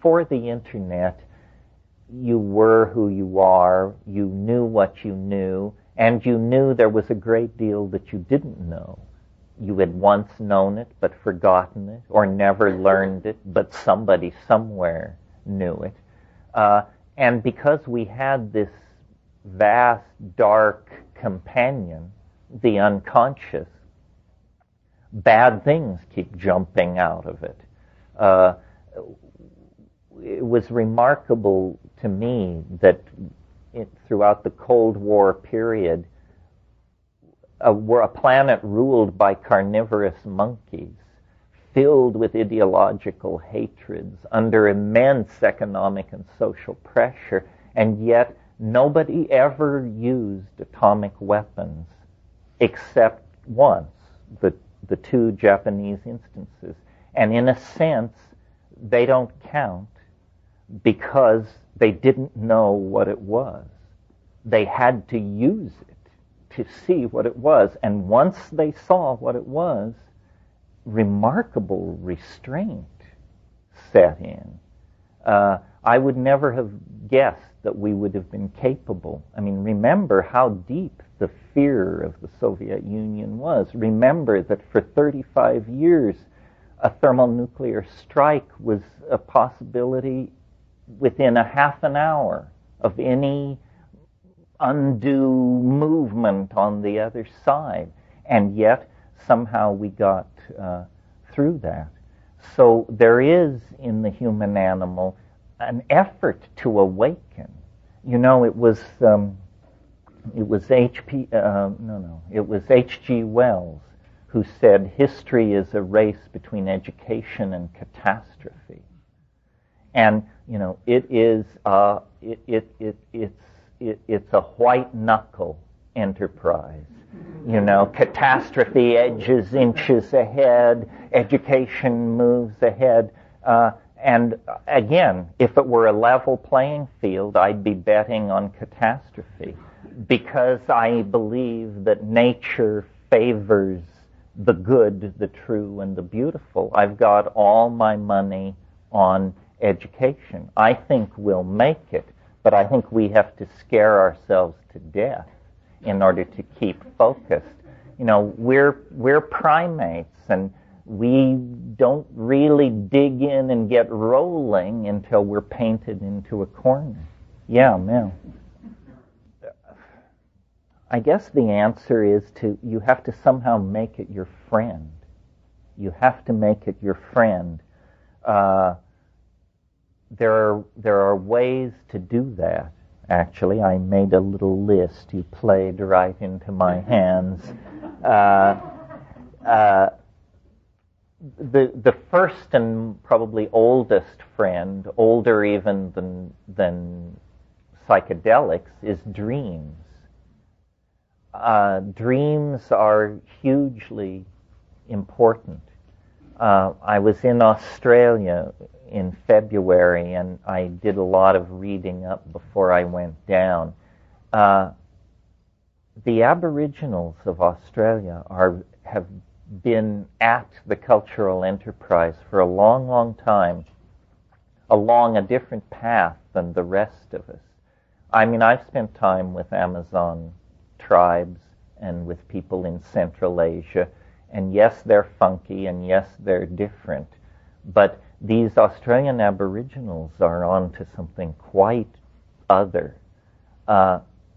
before the internet, you were who you are, you knew what you knew, and you knew there was a great deal that you didn't know. You had once known it, but forgotten it, or never learned it, but somebody somewhere knew it. And because we had this vast, dark companion, the unconscious, bad things keep jumping out of it. It was remarkable to me that throughout the Cold War period, a planet ruled by carnivorous monkeys, filled with ideological hatreds, under immense economic and social pressure, and yet nobody ever used atomic weapons except once, the two Japanese instances. And in a sense, they don't count because they didn't know what it was. They had to use it to see what it was. And once they saw what it was, remarkable restraint set in. I would never have guessed that we would have been capable. I mean, remember how deep the fear of the Soviet Union was. Remember that for 35 years, a thermonuclear strike was a possibility within a half an hour of any undue movement on the other side. And yet, somehow we got through that. So there is in the human animal an effort to awaken. You know, it was H.G. Wells who said history is a race between education and catastrophe. And you know, it is it's a white knuckle enterprise. You know, catastrophe edges inches ahead, education moves ahead. And again, if it were a level playing field, I'd be betting on catastrophe because I believe that nature favors the good, the true, and the beautiful. I've got all my money on education. I think we'll make it, but I think we have to scare ourselves to death in order to keep focused. You know, we're primates, and we don't really dig in and get rolling until we're painted into a corner. Yeah, Mel. I guess the answer is you have to somehow make it your friend. You have to make it your friend. There are ways to do that. Actually, I made a little list. You played right into my hands. The first and probably oldest friend, older even than psychedelics, is dreams. Dreams are hugely important. I was in Australia in February, and I did a lot of reading up before I went down. The Aboriginals of Australia have been at the cultural enterprise for a long, long time, along a different path than the rest of us. I mean, I've spent time with Amazon tribes and with people in Central Asia, and yes, they're funky, and yes, they're different, but these Australian Aboriginals are on to something quite other.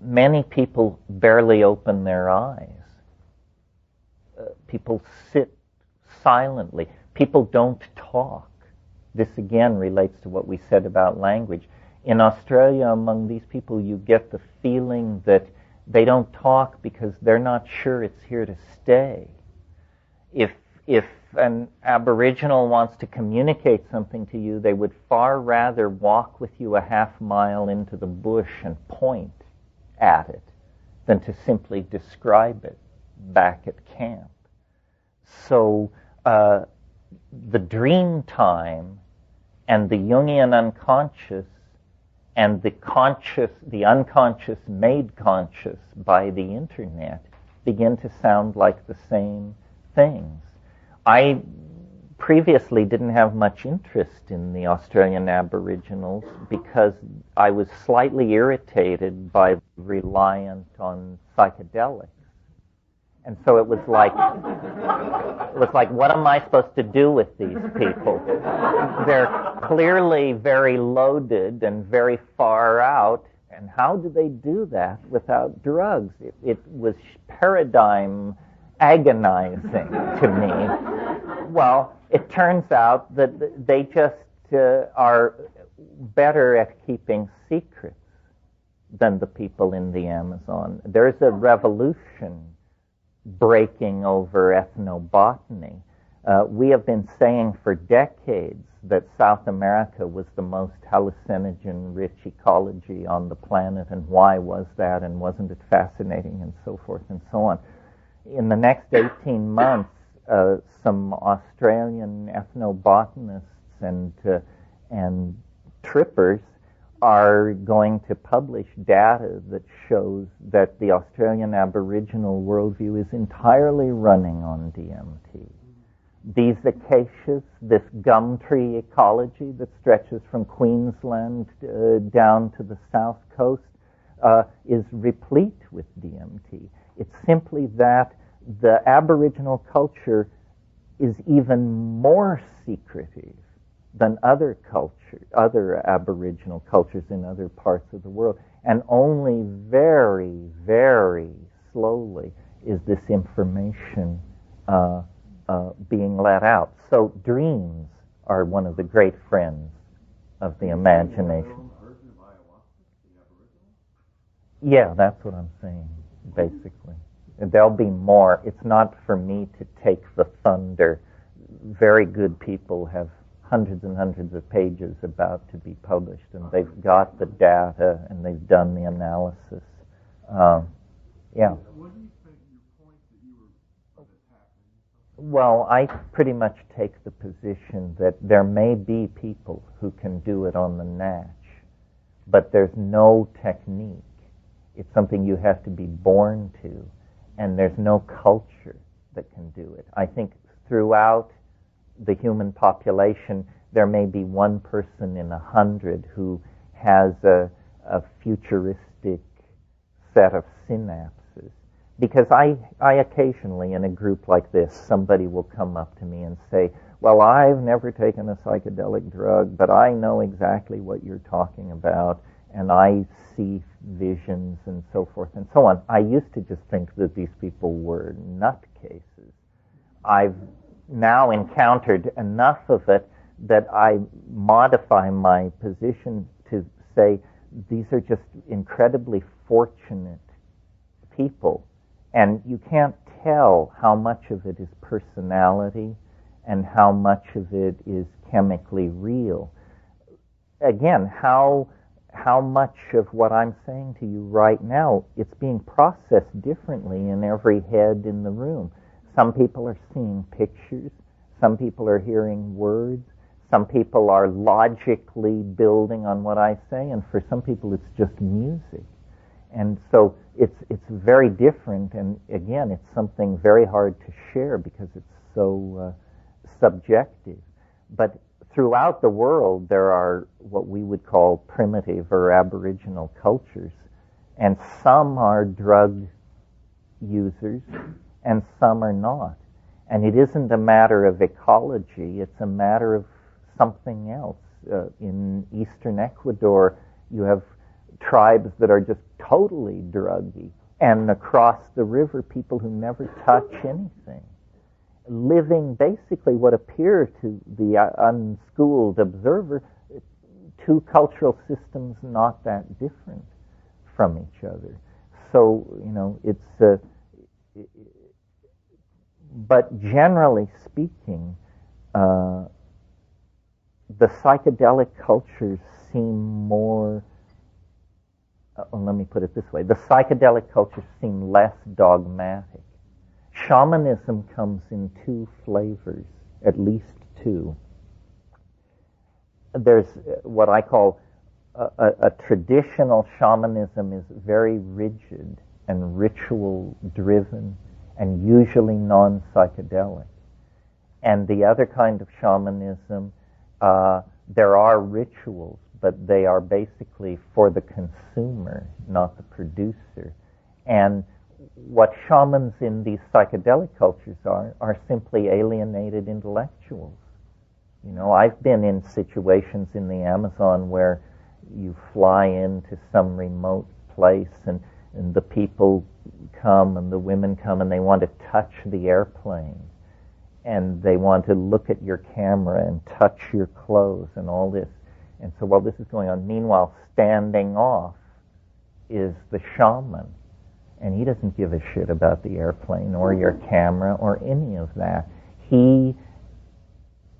Many people barely open their eyes. People sit silently. People don't talk. This again relates to what we said about language. In Australia, among these people, you get the feeling that they don't talk because they're not sure it's here to stay. If an Aboriginal wants to communicate something to you, they would far rather walk with you a half mile into the bush and point at it than to simply describe it back at camp. So the dream time and the Jungian unconscious and the unconscious made conscious by the internet begin to sound like the same things. I previously didn't have much interest in the Australian Aboriginals because I was slightly irritated by reliance on psychedelics. And so it was like, what am I supposed to do with these people? They're clearly very loaded and very far out, and how do they do that without drugs? It was paradigm agonizing to me. Well, it turns out that they just are better at keeping secrets than the people in the Amazon. There's a revolution breaking over ethnobotany. We have been saying for decades that South America was the most hallucinogen-rich ecology on the planet, and why was that, and wasn't it fascinating, and so forth and so on. In the next 18 months, some Australian ethnobotanists and trippers are going to publish data that shows that the Australian Aboriginal worldview is entirely running on DMT. These acacias, this gum tree ecology that stretches from Queensland down to the south coast, is replete with DMT. It's simply that the Aboriginal culture is even more secretive than other Aboriginal cultures in other parts of the world. And only very, very slowly is this information being let out. So dreams are one of the great friends of the imagination. Yeah, that's what I'm saying, basically. There'll be more. It's not for me to take the thunder. Very good people have hundreds and hundreds of pages about to be published, and they've got the data and they've done the analysis. Yeah. What do you think your point that you were attacking? Well, I pretty much take the position that there may be people who can do it on the natch, but there's no technique. It's something you have to be born to, and there's no culture that can do it. I think throughout the human population, there may be one person in 100 who has a futuristic set of synapses. Because I occasionally, in a group like this, somebody will come up to me and say, well, I've never taken a psychedelic drug, but I know exactly what you're talking about, and I see visions and so forth and so on. I used to just think that these people were nutcases. I've now encountered enough of it that I modify my position to say these are just incredibly fortunate people, and you can't tell how much of it is personality and how much of it is chemically real. Again, how much of what I'm saying to you right now, it's being processed differently in every head in the room. Some people are seeing pictures. Some people are hearing words. Some people are logically building on what I say, and for some people it's just music. And so it's very different, and again, it's something very hard to share because it's so subjective. But throughout the world, there are what we would call primitive or Aboriginal cultures, and some are drug users, and some are not. And it isn't a matter of ecology, it's a matter of something else. In eastern Ecuador, you have tribes that are just totally druggy, and across the river, people who never touch anything, living basically what appear to the unschooled observer, two cultural systems not that different from each other. So, it's but generally speaking, the psychedelic cultures seem more, let me put it this way, the psychedelic cultures seem less dogmatic. Shamanism comes in two flavors, at least two. There's what I call a traditional shamanism is very rigid and ritual driven and usually non-psychedelic. And the other kind of shamanism, there are rituals, but they are basically for the consumer, not the producer. And what shamans in these psychedelic cultures are simply alienated intellectuals. You know, I've been in situations in the Amazon where you fly into some remote place and the people come and the women come and they want to touch the airplane and they want to look at your camera and touch your clothes and all this. And so while this is going on, meanwhile, standing off is the shaman. And he doesn't give a shit about the airplane or your camera or any of that. He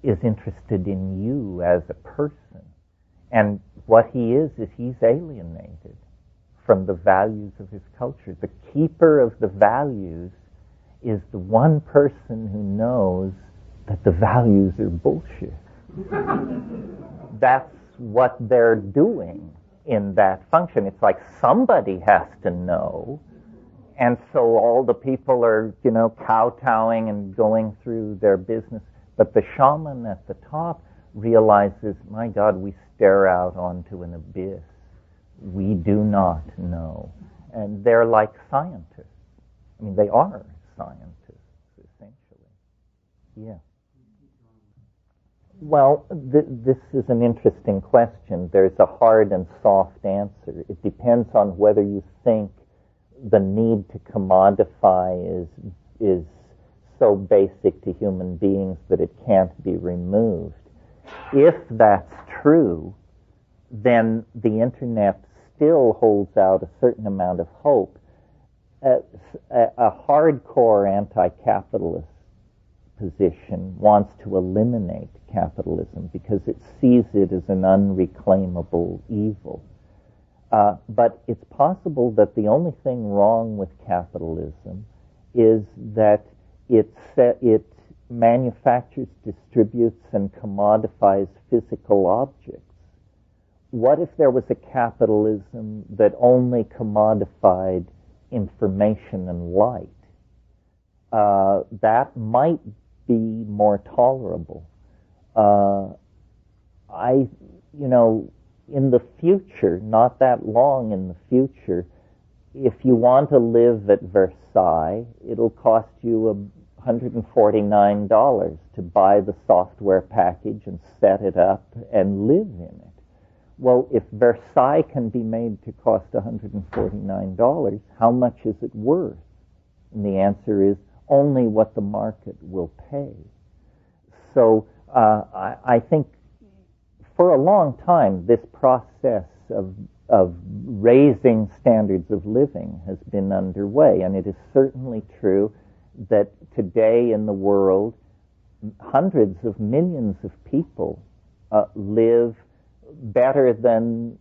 is interested in you as a person. And what he is he's alienated from the values of his culture. The keeper of the values is the one person who knows that the values are bullshit. That's what they're doing in that function. It's like somebody has to know. And so all the people are, you know, kowtowing and going through their business. But the shaman at the top realizes, my God, we stare out onto an abyss. We do not know. And they're like scientists. I mean, they are scientists, essentially. Yeah. Well, this is an interesting question. There's a hard and soft answer. It depends on whether you think the need to commodify is so basic to human beings that it can't be removed. If that's true, then the internet still holds out a certain amount of hope. A hardcore anti-capitalist position wants to eliminate capitalism because it sees it as an unreclaimable evil. But it's possible that the only thing wrong with capitalism is that it manufactures, distributes, and commodifies physical objects. What if there was a capitalism that only commodified information and light? That might be more tolerable. In the future, not that long in the future, if you want to live at Versailles, it'll cost you $149 to buy the software package and set it up and live in it. Well, if Versailles can be made to cost $149, how much is it worth? And the answer is only what the market will pay. So I think for a long time, this process of raising standards of living has been underway, and it is certainly true that today in the world, hundreds of millions of people live better than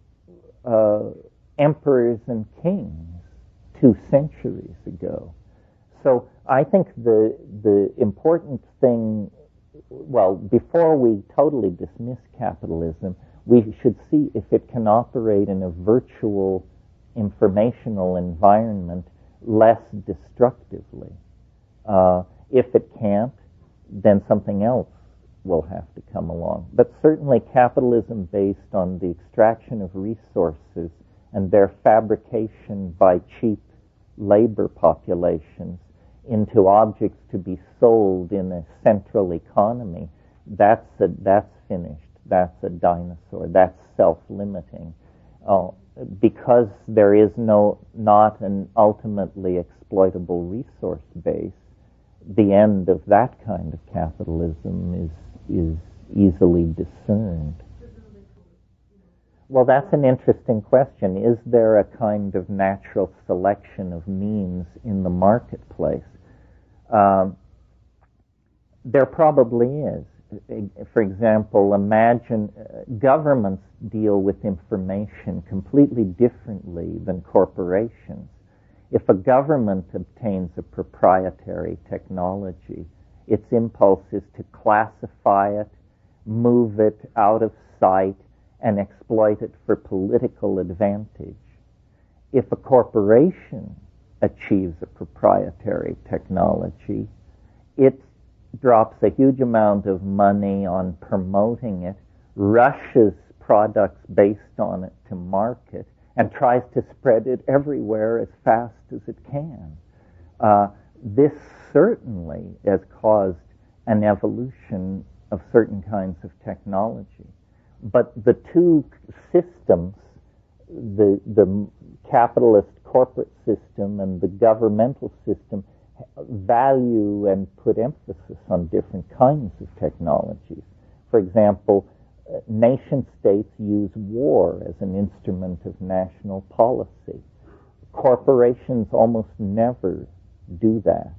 emperors and kings 2 centuries ago. So I think the important thing, well, before we totally dismiss capitalism, we should see if it can operate in a virtual informational environment less destructively. If it can't, then something else will have to come along. But certainly capitalism based on the extraction of resources and their fabrication by cheap labor populations into objects to be sold in a central economy, that's finished. That's a dinosaur. That's self-limiting. Because there is not an ultimately exploitable resource base, the end of that kind of capitalism is easily discerned. Well, that's an interesting question. Is there a kind of natural selection of means in the marketplace? There probably is. For example, imagine governments deal with information completely differently than corporations. If a government obtains a proprietary technology, its impulse is to classify it, move it out of sight, and exploit it for political advantage. If a corporation achieves a proprietary technology, its drops a huge amount of money on promoting it, rushes products based on it to market, and tries to spread it everywhere as fast as it can. This certainly has caused an evolution of certain kinds of technology. But the two systems, the capitalist corporate system and the governmental system, value and put emphasis on different kinds of technologies. For example, nation states use war as an instrument of national policy. Corporations almost never do that.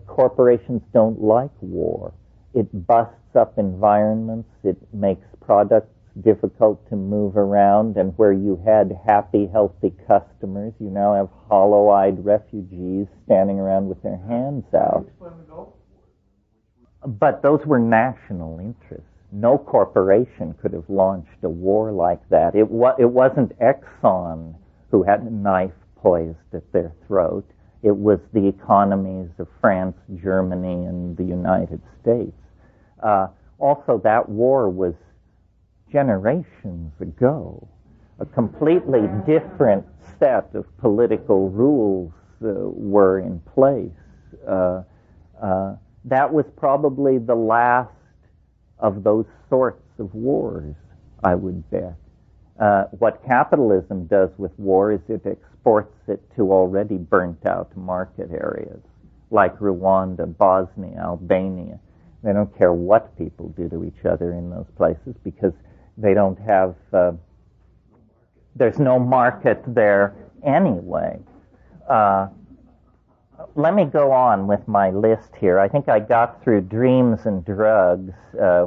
Corporations don't like war. It busts up environments, it makes products difficult to move around, and where you had happy, healthy customers, you now have hollow-eyed refugees standing around with their hands out. But those were national interests. No corporation could have launched a war like that. It wasn't Exxon who had a knife poised at their throat. It was the economies of France, Germany, and the United States. Also, that war was generations ago. A completely different set of political rules were in place. That was probably the last of those sorts of wars, I would bet. What capitalism does with war is it exports it to already burnt out market areas, like Rwanda, Bosnia, Albania. They don't care what people do to each other in those places because they don't have, there's no market there anyway. Let me go on with my list here. I think I got through dreams and drugs,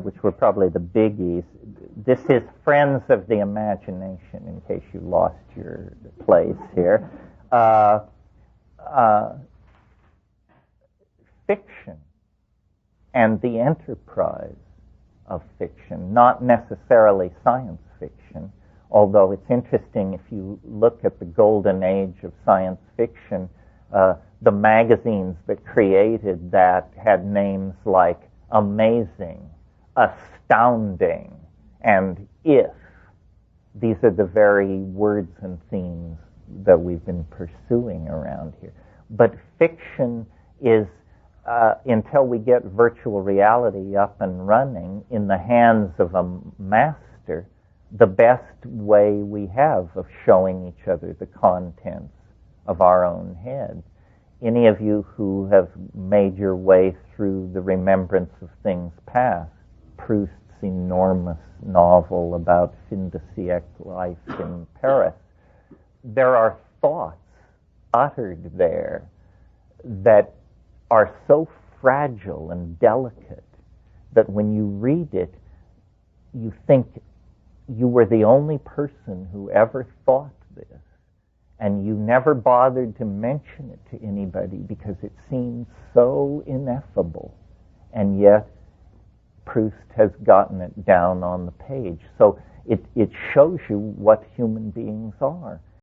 which were probably the biggies. This is Friends of the Imagination, in case you lost your place here. Fiction and the enterprise of fiction, not necessarily science fiction, although it's interesting if you look at the golden age of science fiction, the magazines that created that had names like Amazing, Astounding, and If. These are the very words and themes that we've been pursuing around here. But fiction is, until we get virtual reality up and running in the hands of a master, the best way we have of showing each other the contents of our own head. Any of you who have made your way through the Remembrance of Things Past, Proust's enormous novel about fin de siècle life in Paris, there are thoughts uttered there that are so fragile and delicate that when you read it, you think you were the only person who ever thought this, and you never bothered to mention it to anybody because it seems so ineffable, and yet Proust has gotten it down on the page. So it shows you what human beings are.